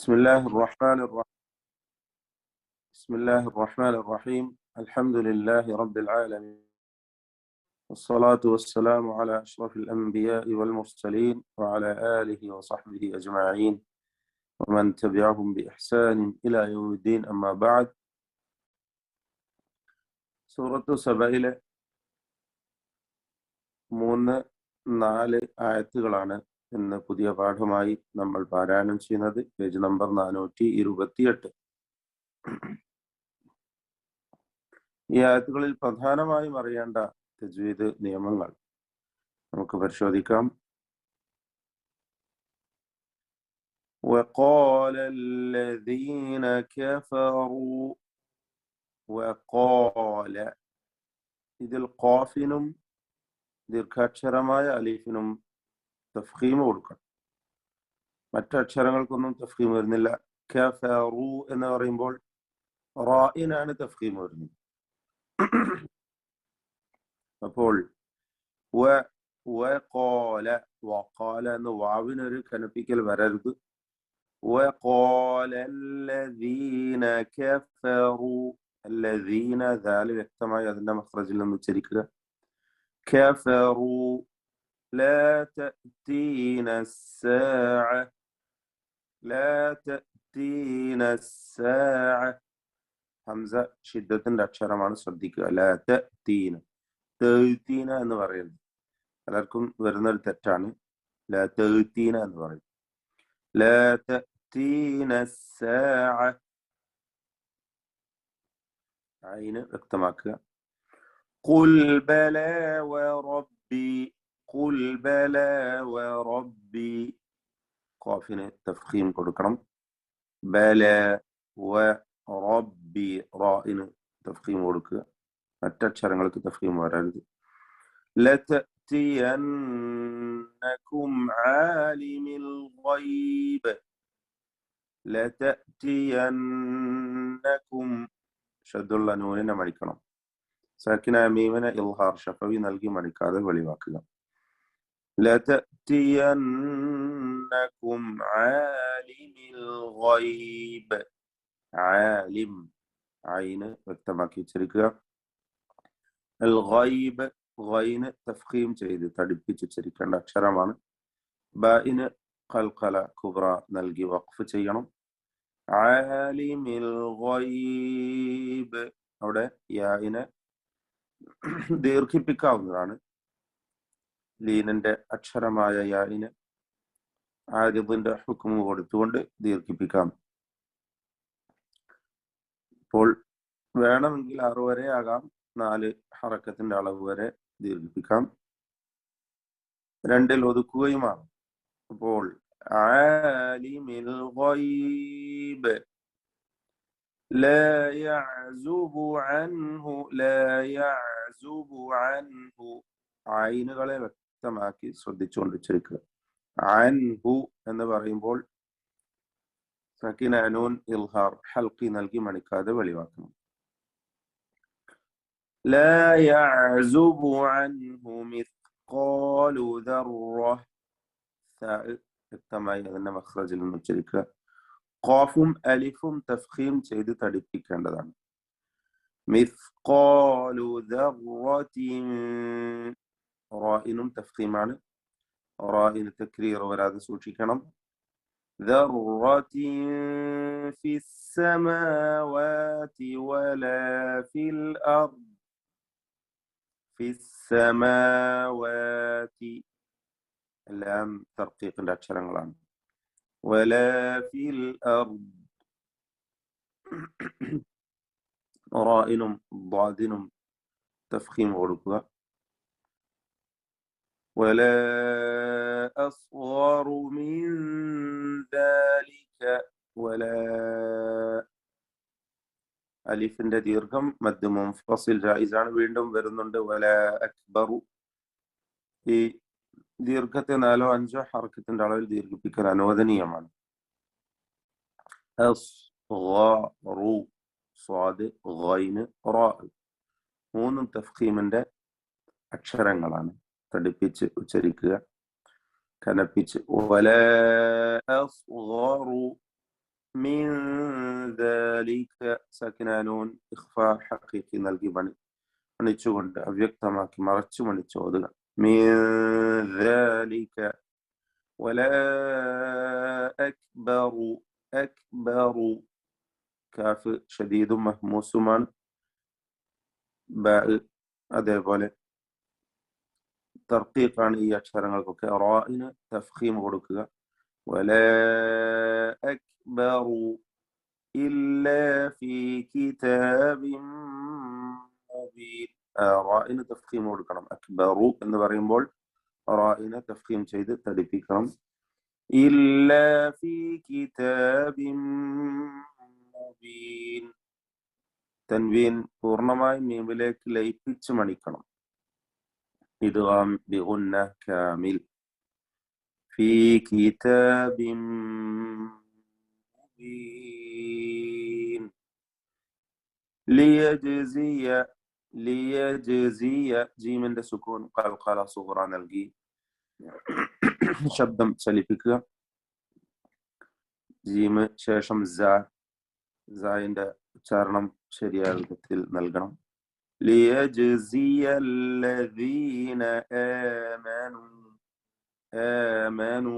بسم الله الرحمن الرحيم. بسم الله الرحمن الرحيم. الحمد لله رب العالمين، والصلاة والسلام على أشرف الأنبياء والمرسلين وعلى آله وصحبه أجمعين ومن تبعهم بإحسان إلى يوم الدين. أما بعد. സൂറത്തു സബയിലെ 3-4 ആയത്തുകളാണ് ഇന്ന് പുതിയ പാഠമായി നമ്മൾ പാരായണം ചെയ്യുന്നത്. Page number 428. ഈ ആയത്തുകളിൽ പ്രധാനമായും അറിയേണ്ട തജ്വീദ് നിയമങ്ങൾ നമുക്ക് പരിശോധിക്കാം. وقال الذين كفروا وقال ഇതിൽ ഖാഫിനും ദീർഘാക്ഷരമായ അലിഫിനും തഫ്ഖീം കൊടുക്കണം. മറ്റക്ഷരങ്ങൾക്കൊന്നും തഫ്ഖീം വരുന്നില്ല. കഫറു എന്ന് പറയുമ്പോൾ റായിനാണ് തഫ്ഖീം വരുന്നത്. അപ്പോൾ വഖാല എന്ന് വാവിനൊരു കനപ്പിക്കൽ വരരുത്. വഖാല അല്ലദീന കഫറു, അല്ലദീന ദാല് വ്യക്തമായി അതിന്റെ മഖ്റജിൽ നിന്ന് ഉച്ചരിക്കുക. കഫറു ലാ തഅതീന الساعة لا تأتينا الساعة. ഹംസ ഷിദ്ദത്തിന്റെ അക്ഷരമാണ്, ശ്രദ്ധിക്കുക. ലാ തഅതീന, തഅതീന എന്ന് പറയുന്നത് പലർക്കും വരുന്നൊരു തെറ്റാണ്. ലാ തഅതീന എന്ന് പറയും. ലാ തഅതീന الساعة, ഐന് വ്യക്തമാക്കുക. ഖുൽ ബലാ വറബ്ബി, ഖുൽ ബലാ വറബ്ബി, ഖാഫിന് തഫ്ഖീം കൊടുക്കണം. ബലാ വറബ്ബി, റായിന് തഫ്ഖീം കൊടുക്കുക. മറ്റക്ഷരങ്ങൾക്ക് തഫ്ഖീം വരരുത്. ലതഅതിയന്നകും ആലിമിൽ ഗൈബ്, ലതഅതിയന്നകും ഷദ്ദുള്ള നൂനിനെ മടിക്കണം. സാക്കിനായ മീമിനെ ഇൽഹാർ ഷഫവി നൽകി മടിക്കാതെ വെളിവാക്കുക. ലതഅതിയന്നകും ആലിമിൽ ഗൈബ്, ആലിം ഐന് വ്യക്തമാക്കി ഉച്ചരിക്കുക. അൽ ഗൈബ്, ഗൈന് തഫ്ഖീം ചെയ്ത് തടിപ്പിച്ച് ഉച്ചരിക്കേണ്ട അക്ഷരമാണ്. ബാഇന് ഖൽഖല കുബ്ര നൽകി വഖഫ് ചെയ്യണം. ആലിമിൽ ഗൈബ്, അവിടെ യാഇനെ ദീർഘിപ്പിക്കാവുന്നതാണ്. ലീനിന്റെ അക്ഷരമായ യാഇന് ആരിദിന്റെ ഹുക്മ കൊടുത്തുകൊണ്ട് ദീർഘിപ്പിക്കാം. ഇപ്പോൾ വേണമെങ്കിൽ 6 വരെ ആകാം, 4 ഹറക്കത്തിന്റെ അളവ് വരെ ദീർഘിപ്പിക്കാം. 2-ൽ ഒതുക്കുകയുമാണ്. അപ്പോൾ ആലിമിൽ ഗൈബ് ലാ യഅ്സുബു അൻഹു, ലാ യഅ്സുബു അൻഹു, ഐനുകളെ വ്യക്തമാക്കി ശ്രദ്ധിച്ചുകൊണ്ട് ഉച്ചരിക്കുക. അൻഹു എന്ന് പറയുമ്പോൾ സക്കീന നൂൻ ഇൽഹാർ ഹൽഖി നൽകി മണിക്കാതെ വെളിവാക്കണം. ലാ യഅ്സുബു അൻഹു മിസ്ഖാലു ദർറ, വ്യക്തമായി അതിന്റെ മഖ്റജിൽ നിന്ന് ഉച്ചരിക്കുക. ഖാഫും അലിഫും തഫ്ഖീം ചെയ്ത് തടിപ്പിക്കേണ്ടതാണ്. മിസ്ഖാലു ദർറത്തിൻ, റായിനും തഫ്ഖീമാണ്. റായിന് തക്രീർ വരാതെ സൂക്ഷിക്കണം. ദർറത്തിൻ ഫിസ് സമാവാതി വലാ ഫിൽ അർദ്, ഫിസ് സമാവാതി എല്ലാം തർക്കീഖിന്റെ അക്ഷരങ്ങളാണ്. വലാ ഫിൽ അർദ്, റായിനും ضادനും തഫ്ഖീം കൊടുക്കുക. വലാ അസ്ഗറു മിൻ ദാലിക, വലാ അലിഫിന്റെ ദീർഘം മദ് മുൻഫസിൽ ജായിസാണ്, വീണ്ടും വരുന്നുണ്ട്. വലാ അക്ബറു, ഈ ദീർഘത്തെ 4-5 ഹർക്കത്തിന്റെ അളവിൽ ദീർഘിപ്പിക്കൽ അനുവദനീയമാണ്. അസ്ഗറു, സ്വാദ് ഗൈന് റാ, 3 തഫ്ഖീമിന്റെ അക്ഷരങ്ങളാണ്. തടിപ്പിച്ച് ഉച്ചരിക്കുക, കനപ്പിച്ച്. വലാ അസ്ഗറു, മിൻ ദാലിക സകിനാനൂൻ ഇഖ്ഫ ഹഖീഖി നൽകി മണിച്ചുകൊണ്ട് അവ്യക്തമാക്കി മറച്ചു മണിച്ച് ഓതുക. മിൻ ദാലിക വലാ അക്ബറു അക്ബറു കാഫ് ഷദീദും മഹ്മൂസുമാണ്. ബാ അതേപോലെ തർക്കീഖാണ് ഈ അക്ഷരങ്ങൾക്കൊക്കെ. റാഇന് തഫ്ഖീം കൊടുക്കുക. വലാ അക്ബറു ഇല്ലാ ഫീ കിതാബിൻ മുബീൻ. റാഇന് തഫ്ഖീം കൊടുക്കണം. അക്ബറു എന്ന് പറയുമ്പോൾ റാഇനെ തഫ്ഖീം ചെയ്ത് തടിപ്പിക്കണം. ഇല്ലാ ഫീ കിതാബിൻ മുബീൻ. തൻവീൻ പൂർണ്ണമായും മീമിലേക്ക് ലയിപ്പിച്ച് മണിക്കണം. ഇദ്ഗാം ബിഗുന്ന കാമിൽ. ഫീ കിതാബിൻ മുബീൻ. ലിയജ്സിയ ലിയജ്സിയ ജീമിന്റെ സുക്കൂൻ ഖൽഖല സുഗ്റ നൽകി ശബ്ദം ചലിപ്പിക്കുക. ജീമ് ശേഷം സായിന്റെ ഉച്ചാരണം ശരിയായ വിധത്തിൽ നൽകണം. ലിയജ്സിയല്ലദീന ആമനു.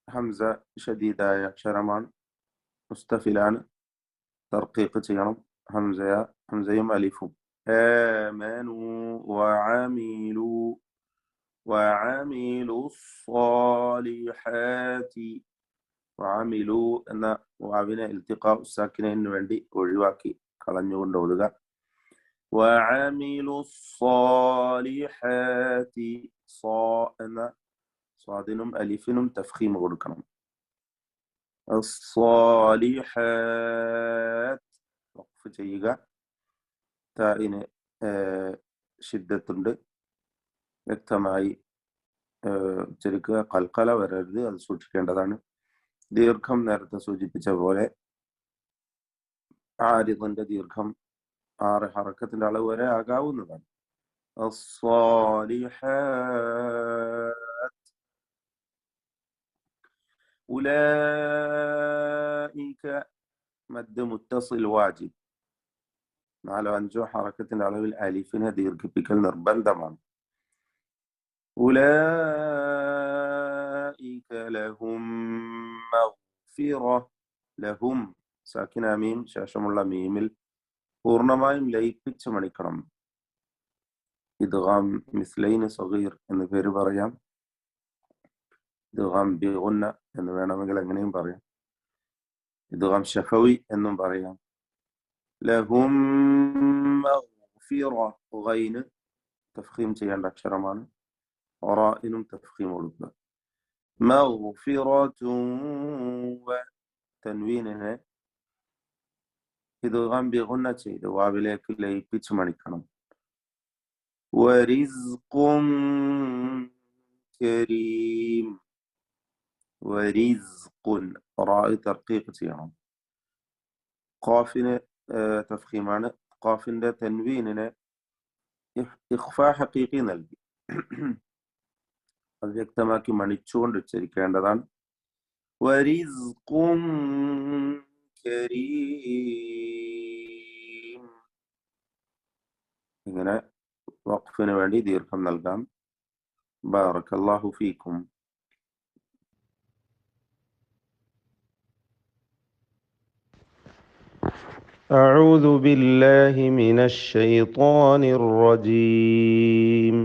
ഹംസ ഷദീദായ അക്ഷരമാണ്, മുസ്തഫിലാണ്. തർക്കീഖ് ചെയ്യണം. ഹംസയും അലിഫും. ആമനു വഅമിലു സ്സാലിഹാത്തി. വഅമിലു എന്ന വാവിനെ ഇൽത്തിഖാ സാക്കിനയിന് വേണ്ടി ഒഴിവാക്കി കളഞ്ഞുകൊണ്ട് ഓതുക. വഅമിലു സ്സാലിഹാത്തി. സാ എന്ന സ്വാദിനും അലിഫിനും തഫ്ഖീം കൊടുക്കണം. الصالحات വഖഫ് ചെയ്യുക. താഇന് ഷിദ്ദത്തുണ്ട്, വ്യക്തമായി ഉച്ചരിക്കുക. ഖൽഖല വരരുത്, അത് സൂക്ഷിക്കേണ്ടതാണ്. ദീർഘം നേരത്തെ സൂചിപ്പിച്ച പോലെ ആരിദിന്റെ ദീർഘം 6 ഹറക്കത്തിന്റെ അളവ് വരെ ആകാവുന്നതാണ്. الصالحات ഉലൈക മദ് മുത്തസിൽ വാജിബ്. 4-5 ഹറക്കത്തിന്റെ അളവിൽ അലിഫിനെ ദീർഘിപ്പിക്കൽ നിർബന്ധമാണ്. ഉലൈക ലഹും മഗ്ഫിറ. ലഹും സാക്കിന മീം ശേഷമുള്ള മീമിൽ പൂർണ്ണമായും ലയിപ്പിച്ച് മണിക്കണം. ഇദ്ഗാം മിസ്ലൈൻ സഗീർ എന്ന് പേര് പറയാം. ഇദ്ഗാം ബിഗുന്ന എന്ന് വേണമെങ്കിൽ എങ്ങനെയും പറയാം. ഇദ്ഗാം ശഫവി എന്നും പറയാം. ലഹും മഗ്ഫിറ. ഗൈന് തഫ്ഖീം ചെയ്യേണ്ട അക്ഷരമാണ്. റാഇനും തഫ്ഖീം കൊടുക്കുക. മഗ്ഫിറത്തുൻ വ തൻവീനിനെ ഇദ്ഗാം ബിഗുന്ന ചെയ്ത് വാവിലേക്ക് ലയിപ്പിച്ച് മണിക്കണം. വരിസ്ഖുൻ കരീം. വരിസ്ഖുൻ റാഇ തർക്കീഖ് ചെയ്യണം. ഖാഫിന് തഫ്ഖീമാണ്. ഖാഫിന്റെ തൻവീനിനെ ഇഖ്ഫാ ഹഖീഖി നൽകി അത് വ്യക്തമാക്കി മണിച്ചുകൊണ്ട് ഉച്ചരിക്കേണ്ടതാണ്. വരിസ്ഖുൻ കരീം. ഇങ്ങനെ വഖഫിന് വേണ്ടി ദീർഘം നൽകാം. ബാറക്കല്ലാഹു ഫീക്കും. أعوذ بالله من الشيطان الرجيم.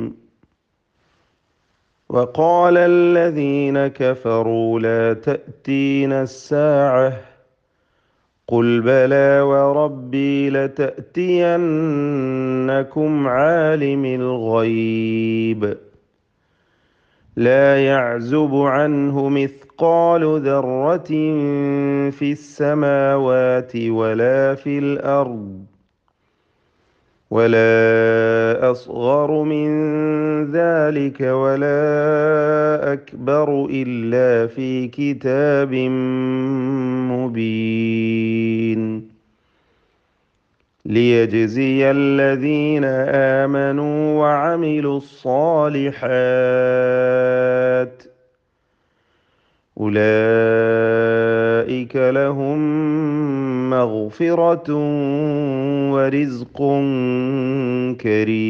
وقال الذين كفروا لا تأتينا الساعة قل بلى وربي لتأتينكم عالم الغيب لا يعزب عنه مثقال ذرة في السماوات ولا في الأرض ولا أصغر من ذلك ولا أكبر إلا في كتاب مبين ليجزي الذين آمنوا وعملوا الصالحات أولئك أولئك لهم مغفرة ورزق كريم.